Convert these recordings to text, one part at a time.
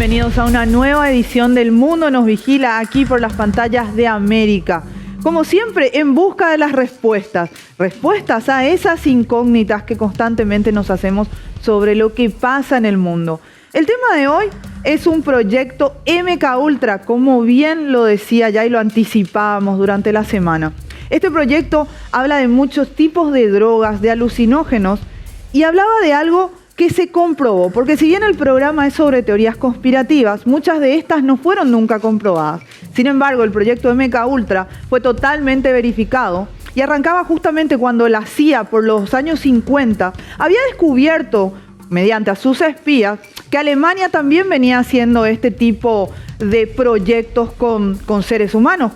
bienvenidos a una nueva edición del Mundo Nos Vigila aquí por las pantallas de América. Como siempre, en busca de las respuestas a esas incógnitas que constantemente nos hacemos sobre lo que pasa en el mundo. El tema de hoy es un proyecto MK Ultra, como bien lo decía ya y lo anticipábamos durante la semana. Este proyecto habla de muchos tipos de drogas, de alucinógenos, y hablaba de algo que se comprobó, porque si bien el programa es sobre teorías conspirativas, muchas de estas no fueron nunca comprobadas. Sin embargo, el proyecto MK Ultra fue totalmente verificado y arrancaba justamente cuando la CIA, por los años 50, había descubierto, mediante a sus espías, que Alemania también venía haciendo este tipo de proyectos con seres humanos,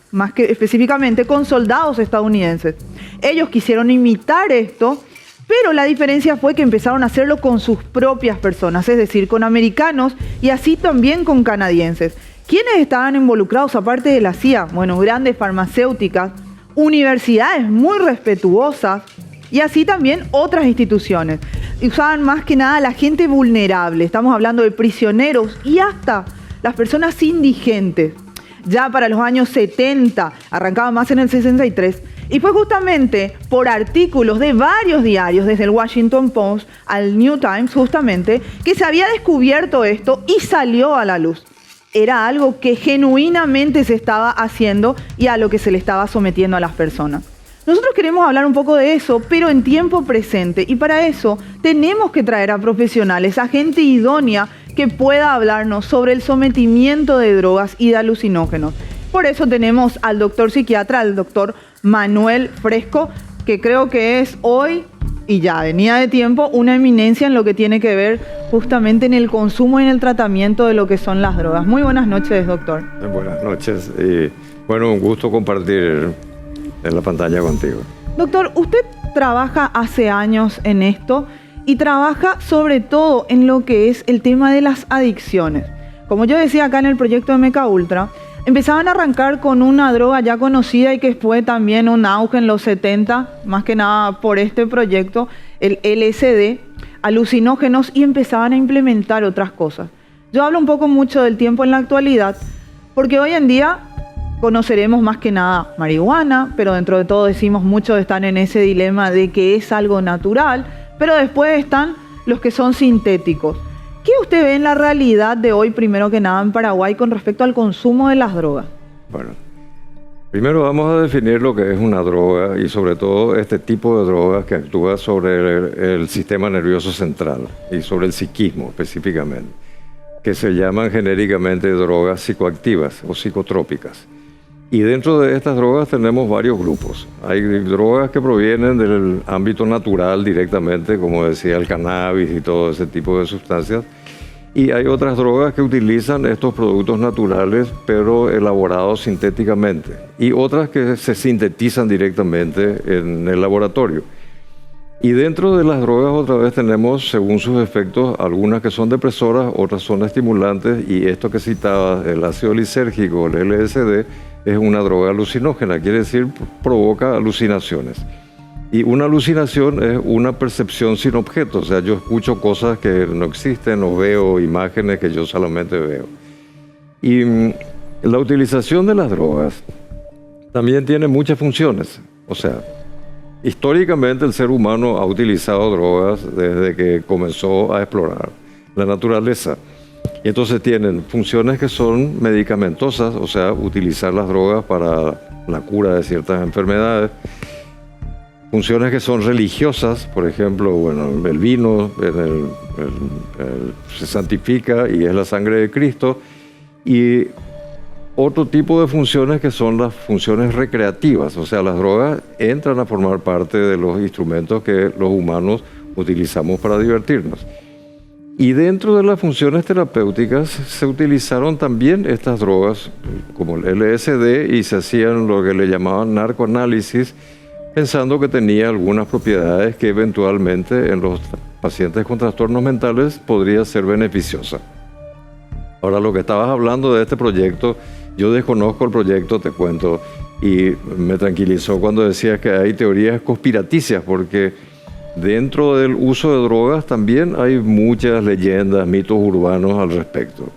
más que específicamente con soldados estadounidenses. Ellos quisieron imitar esto, pero la diferencia fue que empezaron a hacerlo con sus propias personas, es decir, con americanos y así también con canadienses. ¿Quiénes estaban involucrados aparte de la CIA? Bueno, grandes farmacéuticas, universidades muy respetuosas y así también otras instituciones. Usaban más que nada a la gente vulnerable, estamos hablando de prisioneros y hasta las personas indigentes. Ya para los años 70, arrancaba más en el 63, y fue justamente por artículos de varios diarios, desde el Washington Post al New Times, justamente, que se había descubierto esto y salió a la luz. Era algo que genuinamente se estaba haciendo y a lo que se le estaba sometiendo a las personas. Nosotros queremos hablar un poco de eso, pero en tiempo presente, y para eso tenemos que traer a profesionales, a gente idónea que pueda hablarnos sobre el sometimiento de drogas y de alucinógenos. Por eso tenemos al doctor psiquiatra, al doctor Manuel Fresco, que creo que es hoy, y ya venía de tiempo, una eminencia en lo que tiene que ver justamente en el consumo y en el tratamiento de lo que son las drogas. Muy buenas noches, doctor. Buenas noches. Bueno, un gusto compartir en la pantalla contigo. Doctor, usted trabaja hace años en esto y trabaja sobre todo en lo que es el tema de las adicciones. Como yo decía acá en el proyecto de MK Ultra, empezaban a arrancar con una droga ya conocida y que fue también un auge en los 70, más que nada por este proyecto, el LSD, alucinógenos, y empezaban a implementar otras cosas. Yo hablo un poco mucho del tiempo en la actualidad, porque hoy en día conoceremos más que nada marihuana, pero dentro de todo decimos muchos están en ese dilema de que es algo natural, pero después están los que son sintéticos. ¿Qué usted ve en la realidad de hoy, primero que nada en Paraguay, con respecto al consumo de las drogas? Bueno, primero vamos a definir lo que es una droga y sobre todo este tipo de drogas que actúa sobre el sistema nervioso central y sobre el psiquismo específicamente, que se llaman genéricamente drogas psicoactivas o psicotrópicas. Y dentro de estas drogas tenemos varios grupos. Hay drogas que provienen del ámbito natural directamente, como decía el cannabis y todo ese tipo de sustancias. Y hay otras drogas que utilizan estos productos naturales, pero elaborados sintéticamente. Y otras que se sintetizan directamente en el laboratorio. Y dentro de las drogas otra vez tenemos, según sus efectos, algunas que son depresoras, otras son estimulantes. Y esto que citaba, el ácido lisérgico, el LSD, es una droga alucinógena, quiere decir provoca alucinaciones. Y una alucinación es una percepción sin objeto, o sea, yo escucho cosas que no existen o veo imágenes que yo solamente veo. Y la utilización de las drogas también tiene muchas funciones, o sea, históricamente el ser humano ha utilizado drogas desde que comenzó a explorar la naturaleza. Y entonces tienen funciones que son medicamentosas, o sea, utilizar las drogas para la cura de ciertas enfermedades. Funciones que son religiosas, por ejemplo, bueno, el vino se santifica y es la sangre de Cristo. Y otro tipo de funciones que son las funciones recreativas, o sea, las drogas entran a formar parte de los instrumentos que los humanos utilizamos para divertirnos. Y dentro de las funciones terapéuticas se utilizaron también estas drogas como el LSD y se hacían lo que le llamaban narcoanálisis, pensando que tenía algunas propiedades que eventualmente en los pacientes con trastornos mentales podría ser beneficiosa. Ahora, lo que estabas hablando de este proyecto, yo desconozco el proyecto, te cuento, y me tranquilizó cuando decías que hay teorías conspiraticias, porque dentro del uso de drogas también hay muchas leyendas, mitos urbanos al respecto.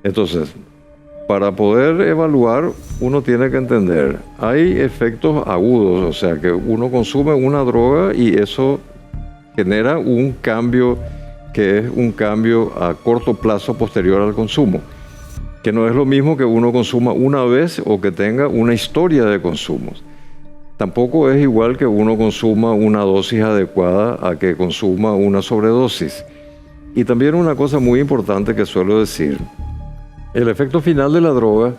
Entonces, para poder evaluar, uno tiene que entender, hay efectos agudos, o sea, que uno consume una droga y eso genera un cambio que es un cambio a corto plazo posterior al consumo, que no es lo mismo que uno consuma una vez o que tenga una historia de consumos. Tampoco es igual que uno consuma una dosis adecuada a que consuma una sobredosis. Y también una cosa muy importante que suelo decir, el efecto final de la droga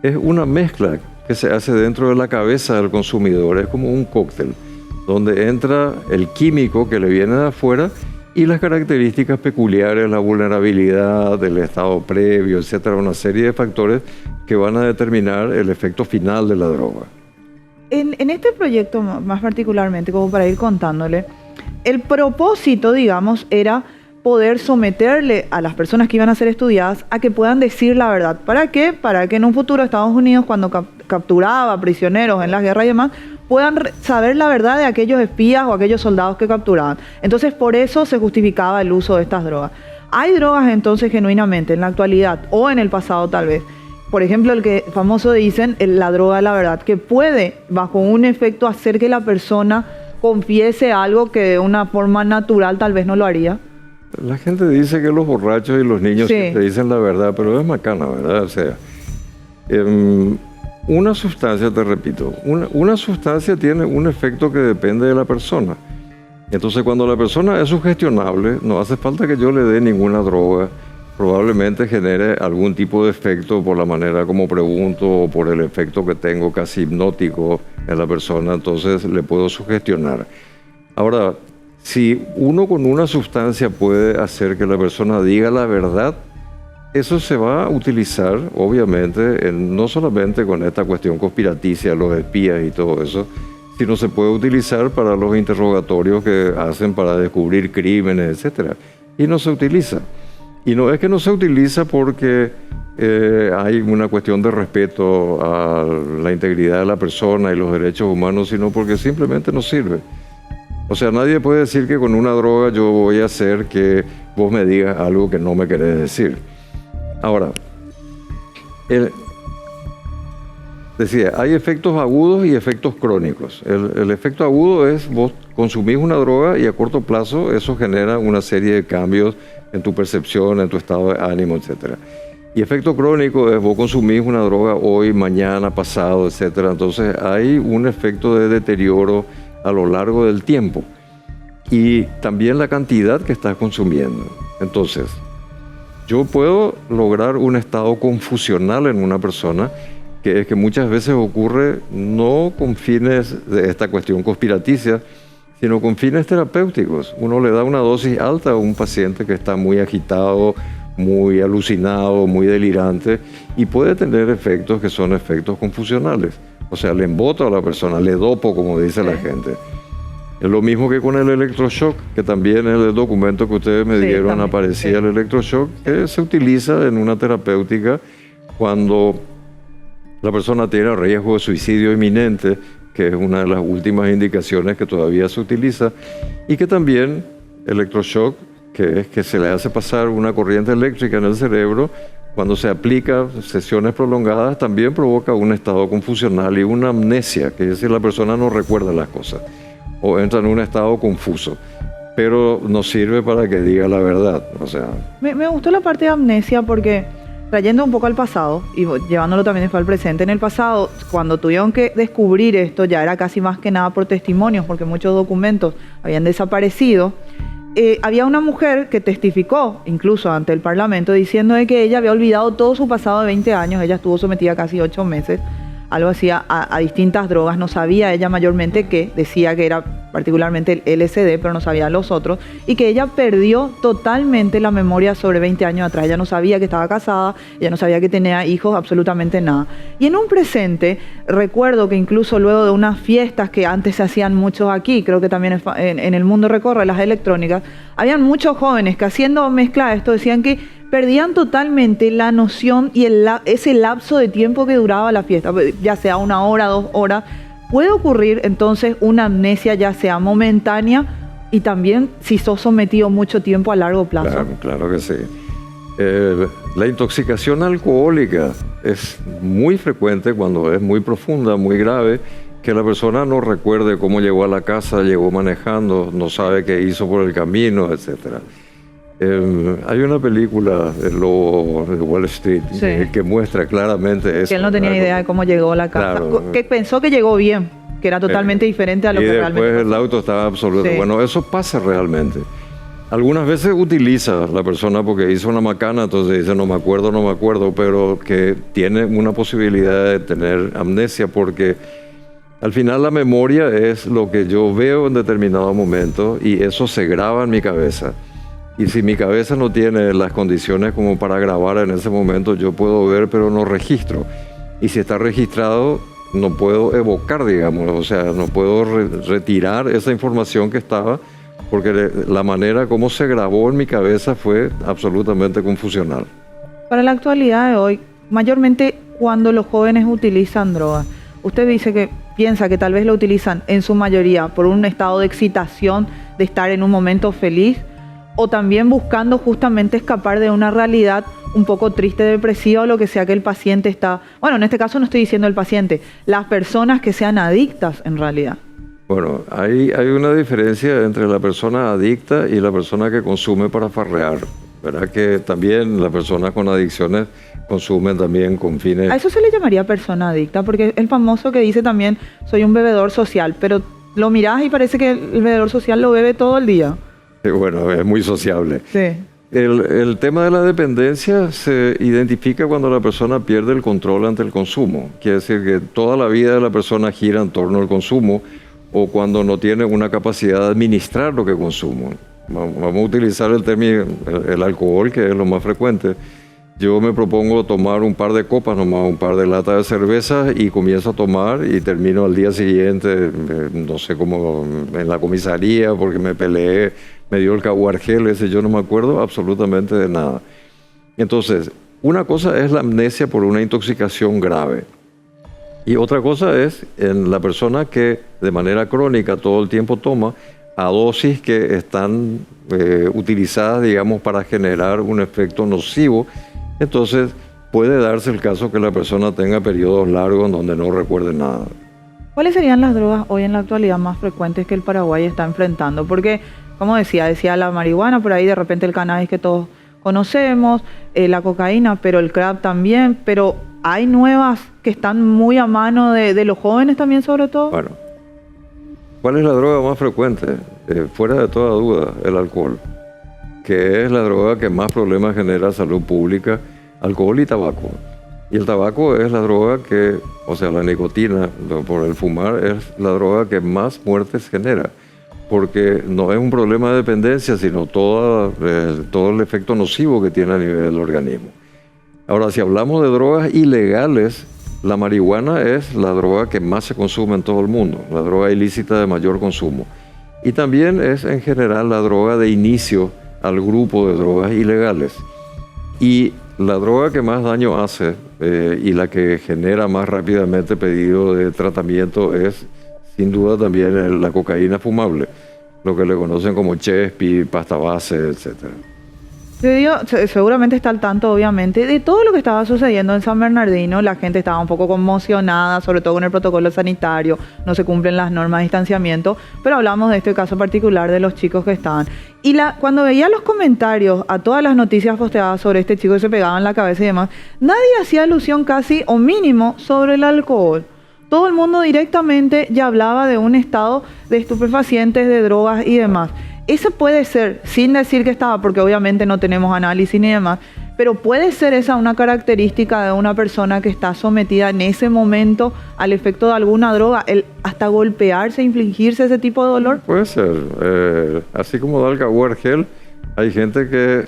es una mezcla que se hace dentro de la cabeza del consumidor, es como un cóctel, donde entra el químico que le viene de afuera y las características peculiares, la vulnerabilidad, el estado previo, etcétera, una serie de factores que van a determinar el efecto final de la droga. En este proyecto más particularmente, como para ir contándole, el propósito, digamos, era poder someterle a las personas que iban a ser estudiadas a que puedan decir la verdad. ¿Para qué? Para que en un futuro Estados Unidos, cuando capturaba prisioneros en las guerras y demás, puedan saber la verdad de aquellos espías o aquellos soldados que capturaban. Entonces, por eso se justificaba el uso de estas drogas. Hay drogas entonces genuinamente en la actualidad o en el pasado tal vez. Por ejemplo, el que famoso dicen, la droga de la verdad, que puede, bajo un efecto, hacer que la persona confiese algo que de una forma natural tal vez no lo haría. La gente dice que los borrachos y los niños Sí. siempre dicen la verdad, pero es macana, ¿verdad? O sea, una sustancia, te repito, una sustancia tiene un efecto que depende de la persona. Entonces, cuando la persona es sugestionable, no hace falta que yo le dé ninguna droga. Probablemente genere algún tipo de efecto por la manera como pregunto o por el efecto que tengo casi hipnótico en la persona, entonces le puedo sugestionar. Ahora, si uno con una sustancia puede hacer que la persona diga la verdad, eso se va a utilizar, obviamente, no solamente con esta cuestión conspiraticia, los espías y todo eso, sino se puede utilizar para los interrogatorios que hacen para descubrir crímenes, etc. Y no se utiliza. Y no es que no se utiliza porque hay una cuestión de respeto a la integridad de la persona y los derechos humanos, sino porque simplemente no sirve. O sea, nadie puede decir que con una droga yo voy a hacer que vos me digas algo que no me querés decir. Ahora, decía, hay efectos agudos y efectos crónicos. El efecto agudo es vos consumís una droga y a corto plazo eso genera una serie de cambios en tu percepción, en tu estado de ánimo, etc. Y efecto crónico es vos consumís una droga hoy, mañana, pasado, etc. Entonces hay un efecto de deterioro a lo largo del tiempo y también la cantidad que estás consumiendo. Entonces, yo puedo lograr un estado confusional en una persona, que es que muchas veces ocurre no con fines de esta cuestión conspiraticia, sino con fines terapéuticos. Uno le da una dosis alta a un paciente que está muy agitado, muy alucinado, muy delirante, y puede tener efectos que son efectos confusionales. O sea, le emboto a la persona, le dopo, como dice la gente. Es lo mismo que con el electroshock, que también en el documento que ustedes me dieron también aparecía el electroshock, que se utiliza en una terapéutica cuando la persona tiene riesgo de suicidio inminente, que es una de las últimas indicaciones que todavía se utiliza, y que también electroshock, que es que se le hace pasar una corriente eléctrica en el cerebro, cuando se aplica sesiones prolongadas, también provoca un estado confusional y una amnesia, que es decir, la persona no recuerda las cosas, o entra en un estado confuso, pero no sirve para que diga la verdad. O sea, me gustó la parte de amnesia porque, trayendo un poco al pasado y llevándolo también después al presente, en el pasado, cuando tuvieron que descubrir esto, ya era casi más que nada por testimonios, porque muchos documentos habían desaparecido. Había una mujer que testificó, incluso ante el Parlamento, diciendo de que ella había olvidado todo su pasado de 20 años, ella estuvo sometida casi 8 meses, algo así, a distintas drogas, no sabía ella mayormente qué, decía que era particularmente el LSD, pero no sabía los otros, y que ella perdió totalmente la memoria sobre 20 años atrás. Ella no sabía que estaba casada, ella no sabía que tenía hijos, absolutamente nada. Y en un presente, recuerdo que incluso luego de unas fiestas que antes se hacían muchos aquí, creo que también en el mundo recorre las electrónicas, habían muchos jóvenes que, haciendo mezcla de esto, decían que perdían totalmente la noción y ese lapso de tiempo que duraba la fiesta, ya sea 1 hora, 2 horas. Puede ocurrir entonces una amnesia ya sea momentánea y también si sos sometido mucho tiempo a largo plazo. Claro, claro que sí. La intoxicación alcohólica es muy frecuente cuando es muy profunda, muy grave, que la persona no recuerde cómo llegó a la casa, llegó manejando, no sabe qué hizo por el camino, etc. Hay una película, El Lobo de Wall Street, Sí. que muestra claramente eso. Que él no tenía ¿verdad? idea de cómo llegó a la casa. Claro. Que pensó que llegó bien, que era totalmente diferente a lo y que después realmente el pasó. auto estaba absoluto. Sí. Bueno, eso pasa realmente. Algunas veces utiliza la persona porque hizo una macana, entonces dice no me acuerdo, pero que tiene una posibilidad de tener amnesia porque al final la memoria es lo que yo veo en determinado momento y eso se graba en mi cabeza. Y si mi cabeza no tiene las condiciones como para grabar en ese momento, yo puedo ver pero no registro. Y si está registrado, no puedo evocar, digamos, o sea, no puedo retirar esa información que estaba porque la manera como se grabó en mi cabeza fue absolutamente confusional. Para la actualidad de hoy, mayormente cuando los jóvenes utilizan drogas, usted dice que piensa que tal vez lo utilizan en su mayoría por un estado de excitación, de estar en un momento feliz, o también buscando justamente escapar de una realidad un poco triste, depresiva o lo que sea que el paciente está... Bueno, en este caso no estoy diciendo el paciente, las personas que sean adictas en realidad. Bueno, hay una diferencia entre la persona adicta y la persona que consume para farrear. ¿Verdad? Que también las personas con adicciones consumen también con fines... A eso se le llamaría persona adicta, porque el famoso que dice también, soy un bebedor social, pero lo mirás y parece que el bebedor social lo bebe todo el día. Bueno, es muy sociable. Sí. El tema de la dependencia se identifica cuando la persona pierde el control ante el consumo. Quiere decir que toda la vida de la persona gira en torno al consumo o cuando no tiene una capacidad de administrar lo que consume. Vamos a utilizar el término, el alcohol, que es lo más frecuente. Yo me propongo tomar un par de copas nomás, un par de latas de cerveza y comienzo a tomar y termino al día siguiente, no sé cómo, en la comisaría porque me peleé, me dio el caguargel ese, yo no me acuerdo absolutamente de nada. Entonces, una cosa es la amnesia por una intoxicación grave y otra cosa es en la persona que de manera crónica todo el tiempo toma a dosis que están utilizadas, digamos, para generar un efecto nocivo. Entonces, puede darse el caso que la persona tenga periodos largos en donde no recuerde nada. ¿Cuáles serían las drogas hoy en la actualidad más frecuentes que el Paraguay está enfrentando? Porque, como decía la marihuana, por ahí de repente el cannabis que todos conocemos, la cocaína, pero el crack también, pero hay nuevas que están muy a mano de los jóvenes también sobre todo. Bueno, ¿cuál es la droga más frecuente? Fuera de toda duda, el alcohol, que es la droga que más problemas genera a salud pública, alcohol y tabaco. Y el tabaco es la droga que, o sea, la nicotina por el fumar es la droga que más muertes genera, porque no es un problema de dependencia, sino todo el efecto nocivo que tiene a nivel del organismo. Ahora, si hablamos de drogas ilegales, la marihuana es la droga que más se consume en todo el mundo, la droga ilícita de mayor consumo. Y también es en general la droga de inicio al grupo de drogas ilegales. Y la droga que más daño hace y la que genera más rápidamente pedido de tratamiento es sin duda también la cocaína fumable, lo que le conocen como chespi, pasta base, etcétera. Seguramente está al tanto, obviamente, de todo lo que estaba sucediendo en San Bernardino. La gente estaba un poco conmocionada, sobre todo con el protocolo sanitario, no se cumplen las normas de distanciamiento, pero hablamos de este caso particular de los chicos que estaban. Y cuando veía los comentarios a todas las noticias posteadas sobre este chico que se pegaba en la cabeza y demás, nadie hacía alusión casi o mínimo sobre el alcohol. Todo el mundo directamente ya hablaba de un estado de estupefacientes, de drogas y demás. Ese puede ser, sin decir que estaba, porque obviamente no tenemos análisis ni demás, pero puede ser esa una característica de una persona que está sometida en ese momento al efecto de alguna droga, el hasta golpearse, infligirse ese tipo de dolor. Puede ser. Así como da el caguargel, hay gente que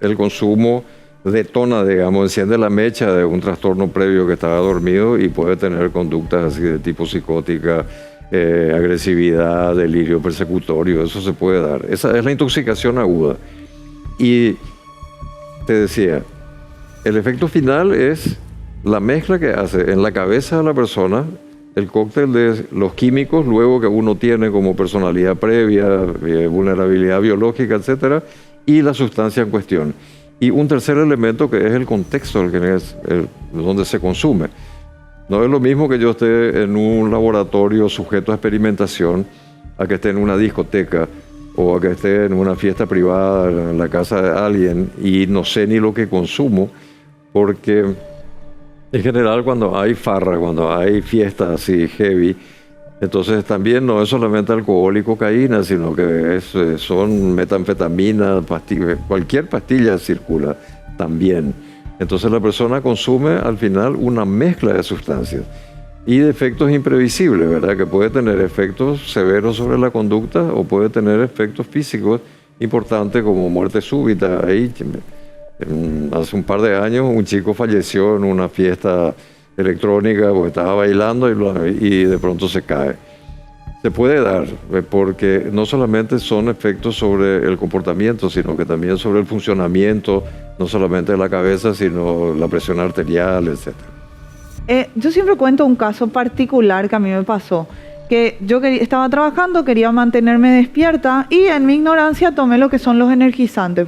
el consumo detona, digamos, enciende la mecha de un trastorno previo que estaba dormido y puede tener conductas así de tipo psicótica, agresividad, delirio persecutorio, eso se puede dar. Esa es la intoxicación aguda. Y te decía, el efecto final es la mezcla que hace en la cabeza de la persona el cóctel de los químicos, luego que uno tiene como personalidad previa, vulnerabilidad biológica, etcétera, y la sustancia en cuestión. Y un tercer elemento que es el contexto donde se consume. No es lo mismo que yo esté en un laboratorio sujeto a experimentación, a que esté en una discoteca o a que esté en una fiesta privada en la casa de alguien y no sé ni lo que consumo, porque en general cuando hay farra, cuando hay fiestas así heavy, entonces también no es solamente alcohol y cocaína, sino que son metanfetamina, cualquier pastilla circula también. Entonces la persona consume al final una mezcla de sustancias y de efectos imprevisibles, ¿verdad? Que puede tener efectos severos sobre la conducta o puede tener efectos físicos importantes como muerte súbita. Ahí, hace un par de años un chico falleció en una fiesta electrónica porque estaba bailando y de pronto se cae. Se puede dar porque no solamente son efectos sobre el comportamiento, sino que también sobre el funcionamiento, no solamente de la cabeza, sino la presión arterial, etc. Yo siempre cuento un caso particular que a mí me pasó, que yo estaba trabajando, quería mantenerme despierta y en mi ignorancia tomé lo que son los energizantes.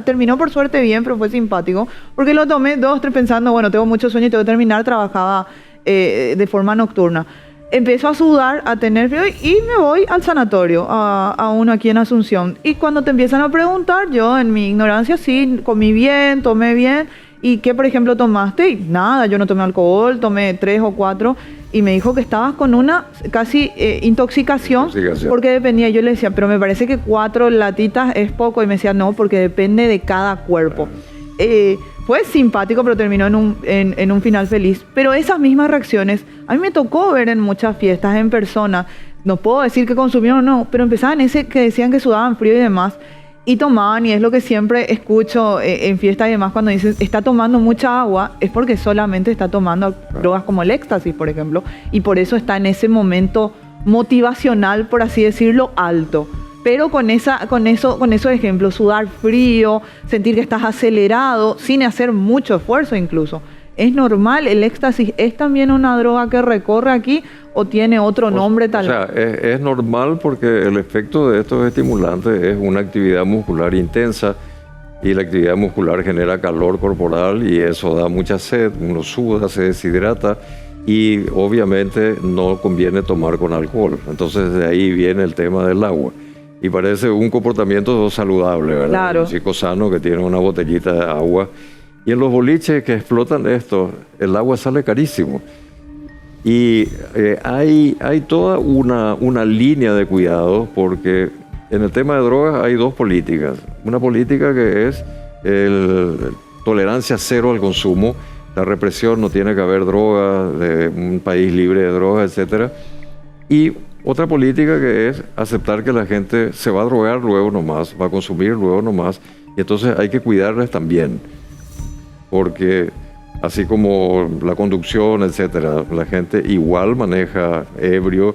Terminó por suerte bien, pero fue simpático, porque lo tomé 2, 3 pensando, bueno, tengo mucho sueño y tengo que terminar, trabajaba de forma nocturna. Empiezo a sudar, a tener frío y me voy al sanatorio, a uno aquí en Asunción. Y cuando te empiezan a preguntar, yo en mi ignorancia sí, comí bien, tomé bien. ¿Y qué, por ejemplo, tomaste? Y nada, yo no tomé alcohol, tomé 3 o 4. Y me dijo que estabas con una casi intoxicación porque dependía. Yo le decía, pero me parece que 4 latitas es poco. Y me decía, no, porque depende de cada cuerpo. Fue simpático, pero terminó en un final feliz. Pero esas mismas reacciones, a mí me tocó ver en muchas fiestas en persona. No puedo decir que consumieron o no, pero empezaban que decían que sudaban frío y demás. Y tomaban, y es lo que siempre escucho en fiestas y demás, cuando dicen, está tomando mucha agua, es porque solamente está tomando drogas como el éxtasis, por ejemplo. Y por eso está en ese momento motivacional, por así decirlo, alto. Pero con esos ejemplos, sudar frío, sentir que estás acelerado, sin hacer mucho esfuerzo incluso. ¿Es normal? ¿El éxtasis es también una droga que recorre aquí o tiene otro nombre tal vez? O sea, es normal porque el efecto de estos estimulantes es una actividad muscular intensa y la actividad muscular genera calor corporal y eso da mucha sed, uno suda, se deshidrata y obviamente no conviene tomar con alcohol. Entonces de ahí viene el tema del agua. Y parece un comportamiento saludable, ¿verdad? Claro. Un chico sano que tiene una botellita de agua. Y en los boliches que explotan esto, el agua sale carísimo. Y hay toda una línea de cuidado porque en el tema de drogas hay 2 políticas. Una política que es tolerancia cero al consumo, la represión, no tiene que haber drogas, de un país libre de drogas, etc. Y otra política que es aceptar que la gente se va a drogar luego nomás, va a consumir luego nomás, y entonces hay que cuidarles también. Porque así como la conducción, etcétera, la gente igual maneja ebrio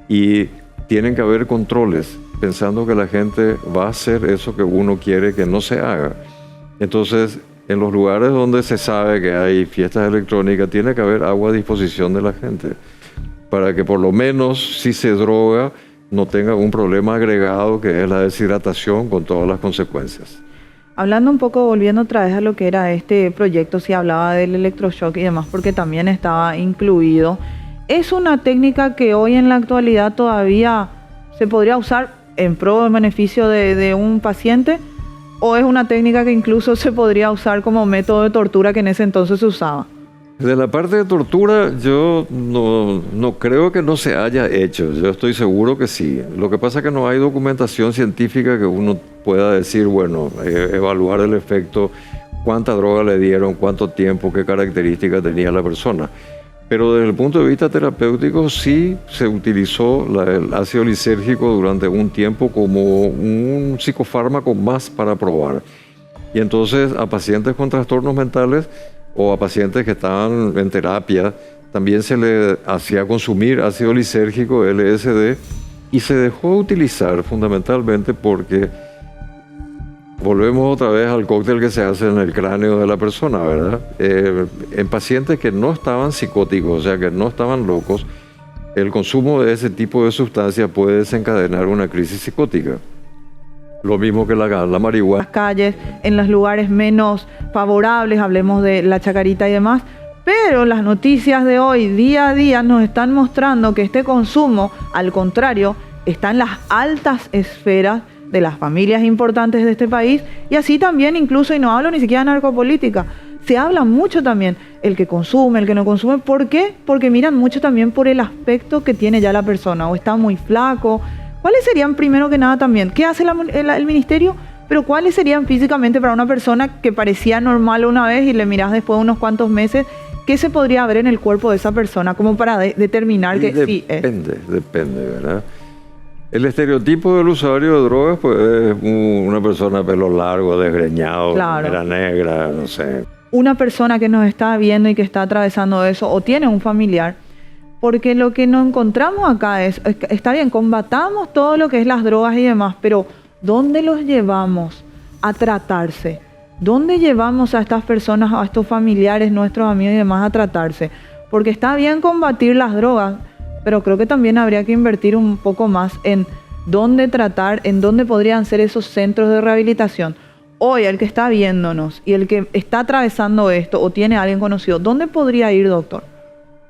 y tienen que haber controles, pensando que la gente va a hacer eso que uno quiere que no se haga. Entonces, en los lugares donde se sabe que hay fiestas electrónicas, tiene que haber agua a disposición de la gente, para que por lo menos si se droga no tenga un problema agregado que es la deshidratación con todas las consecuencias. Hablando un poco, volviendo otra vez a lo que era este proyecto, si hablaba del electroshock y demás, porque también estaba incluido. ¿Es una técnica que hoy en la actualidad todavía se podría usar en pro o en beneficio de un paciente? ¿O es una técnica que incluso se podría usar como método de tortura que en ese entonces se usaba? De la parte de tortura, yo no creo que no se haya hecho. Yo estoy seguro que sí. Lo que pasa es que no hay documentación científica que uno pueda decir, bueno, evaluar el efecto, cuánta droga le dieron, cuánto tiempo, qué características tenía la persona. Pero desde el punto de vista terapéutico sí se utilizó el ácido lisérgico durante un tiempo como un psicofármaco más para probar. Y entonces a pacientes con trastornos mentales o a pacientes que estaban en terapia, también se le hacía consumir ácido lisérgico, LSD, y se dejó de utilizar fundamentalmente porque Volvemos otra vez al cóctel que se hace en el cráneo de la persona, ¿verdad? En pacientes que no estaban psicóticos, o sea, que no estaban locos, el consumo de ese tipo de sustancias puede desencadenar una crisis psicótica. Lo mismo que la marihuana. Las calles, en los lugares menos favorables, hablemos de la Chacarita y demás, pero las noticias de hoy, día a día, nos están mostrando que este consumo, al contrario, está en las altas esferas de las familias importantes de este país, y así también incluso, y no hablo ni siquiera de narcopolítica, se habla mucho también el que consume, el que no consume. ¿Por qué? Porque miran mucho también por el aspecto que tiene ya la persona, o está muy flaco. ¿Cuáles serían, primero que nada también, qué hace el ministerio? Pero ¿cuáles serían físicamente para una persona que parecía normal una vez y le mirás después de unos cuantos meses? ¿Qué se podría ver en el cuerpo de esa persona como para determinar que sí es? Depende, ¿verdad? El estereotipo del usuario de drogas, pues, es una persona de pelo largo, desgreñado, Claro. era negra, no sé. Una persona que nos está viendo y que está atravesando eso, o tiene un familiar, porque lo que nos encontramos acá es, está bien, combatamos todo lo que es las drogas y demás, pero ¿dónde los llevamos a tratarse? ¿Dónde llevamos a estas personas, a estos familiares, nuestros amigos y demás a tratarse? Porque está bien combatir las drogas, pero creo que también habría que invertir un poco más en dónde tratar, en dónde podrían ser esos centros de rehabilitación. Hoy, el que está viéndonos y el que está atravesando esto o tiene a alguien conocido, ¿dónde podría ir, doctor?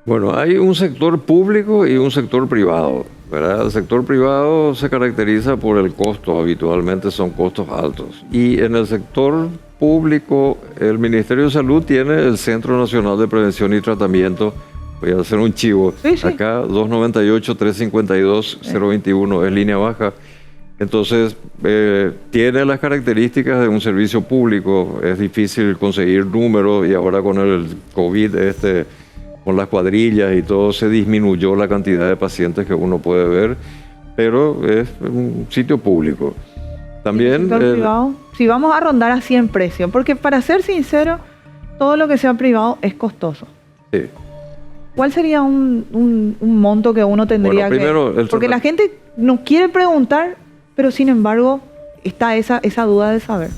Bueno, hay un sector público y un sector privado, ¿verdad? El sector privado se caracteriza por el costo, habitualmente son costos altos. Y en el sector público, el Ministerio de Salud tiene el Centro Nacional de Prevención y Tratamiento. Voy a hacer un chivo. Sí, sí. Acá 298-352-021 es línea baja. Entonces, tiene las características de un servicio público. Es difícil conseguir números y ahora con el COVID, con las cuadrillas y todo, se disminuyó la cantidad de pacientes que uno puede ver, pero es un sitio público. También ¿El sector privado? Si vamos a rondar así en precio, porque para ser sincero, todo lo que sea privado es costoso. Sí. ¿Cuál sería un monto que uno tendría primero, que...? Porque la gente no quiere preguntar, pero sin embargo está esa duda de saber.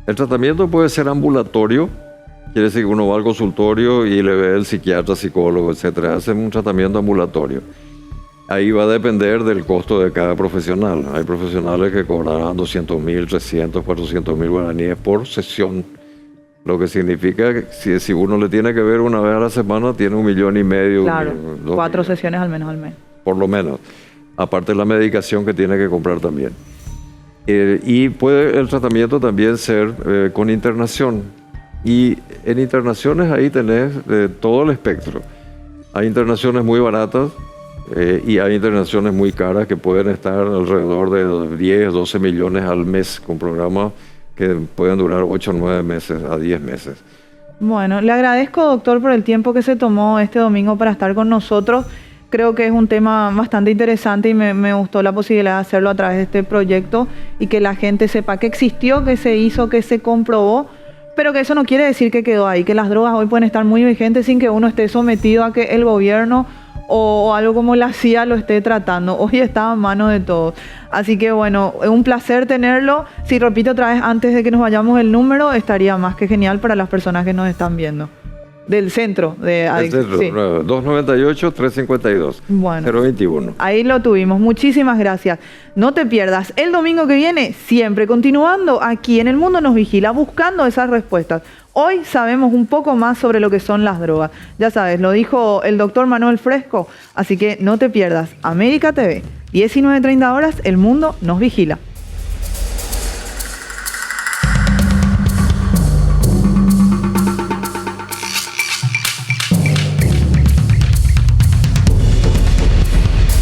El tratamiento puede ser ambulatorio, quiere decir que uno va al consultorio y le ve el psiquiatra, psicólogo, etcétera. Hacen un tratamiento ambulatorio. Ahí va a depender del costo de cada profesional. Hay profesionales que cobrarán 200.000, 300, 400.000 guaraníes por sesión. Lo que significa que si uno le tiene que ver una vez a la semana, tiene 1,5 millones. Claro, 4 millones, sesiones al menos al mes. por lo menos. Aparte de la medicación que tiene que comprar también. Y puede el tratamiento también ser con internación. Y en internaciones ahí tenés todo el espectro. Hay internaciones muy baratas y hay internaciones muy caras que pueden estar alrededor de 10, 12 millones al mes con programas que pueden durar 8, 9 meses a 10 meses. Bueno, le agradezco, doctor, por el tiempo que se tomó este domingo para estar con nosotros. Creo que es un tema bastante interesante y me gustó la posibilidad de hacerlo a través de este proyecto y que la gente sepa que existió, que se hizo, que se comprobó, pero que eso no quiere decir que quedó ahí, que las drogas hoy pueden estar muy vigentes sin que uno esté sometido a que el gobierno o algo como la CIA lo esté tratando. Hoy está a mano de todos. Así que bueno, es un placer tenerlo. Si repito otra vez, antes de que nos vayamos el número, estaría más que genial para las personas que nos están viendo. Del centro de adicción. Sí. 298-352. Bueno, 021. ahí lo tuvimos. Muchísimas gracias. No te pierdas el domingo que viene, siempre continuando aquí en El Mundo Nos Vigila, buscando esas respuestas. Hoy sabemos un poco más sobre lo que son las drogas. Ya sabes, lo dijo el doctor Manuel Fresco, así que no te pierdas. América TV, 19:30 horas, El Mundo Nos Vigila.